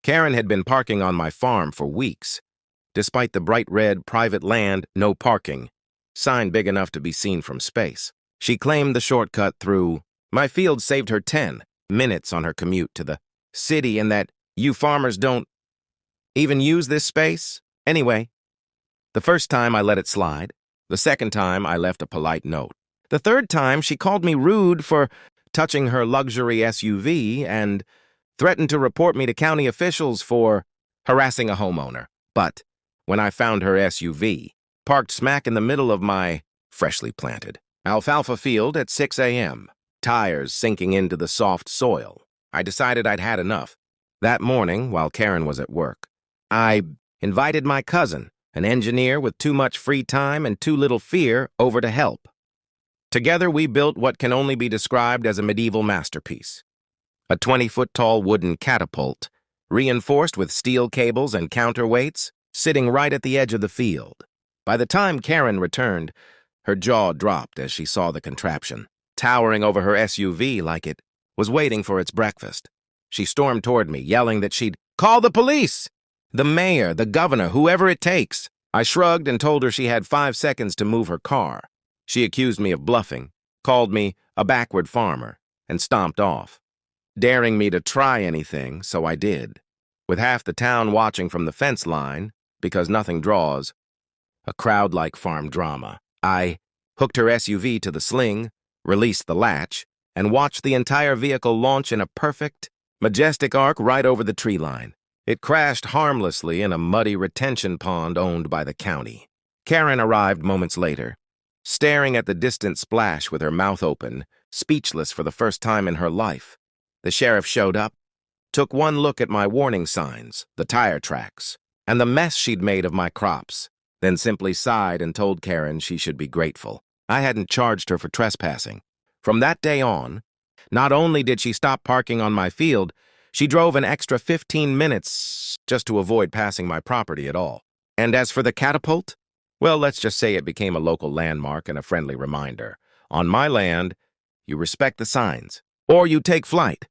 Karen had been parking on my farm for weeks, despite the bright red private land, no parking, sign big enough to be seen from space. She claimed the shortcut through my field saved her 10 minutes on her commute to the city and that you farmers don't even use this space. Anyway, the first time I let it slide. The second time I left a polite note. The third time she called me rude for touching her luxury SUV and threatened to report me to county officials for harassing a homeowner. But when I found her SUV parked smack in the middle of my freshly planted alfalfa field at 6 a.m., tires sinking into the soft soil, I decided I'd had enough. That morning, while Karen was at work, I invited my cousin, an engineer with too much free time and too little fear, over to help. Together, we built what can only be described as a medieval masterpiece. A 20-foot-tall wooden catapult, reinforced with steel cables and counterweights, sitting right at the edge of the field. By the time Karen returned, her jaw dropped as she saw the contraption, towering over her SUV like it was waiting for its breakfast. She stormed toward me, yelling that she'd call the police, the mayor, the governor, whoever it takes. I shrugged and told her she had 5 seconds to move her car. She accused me of bluffing, called me a backward farmer, and stomped off, daring me to try anything, so I did. With half the town watching from the fence line, because nothing draws a crowd like farm drama, I hooked her SUV to the sling, released the latch, and watched the entire vehicle launch in a perfect, majestic arc right over the tree line. It crashed harmlessly in a muddy retention pond owned by the county. Karen arrived moments later, staring at the distant splash with her mouth open, speechless for the first time in her life. The sheriff showed up, took one look at my warning signs, the tire tracks, and the mess she'd made of my crops, then simply sighed and told Karen she should be grateful. I hadn't charged her for trespassing. From that day on, not only did she stop parking on my field, she drove an extra 15 minutes just to avoid passing my property at all. And as for the catapult, well, let's just say it became a local landmark and a friendly reminder. On my land, you respect the signs, or you take flight.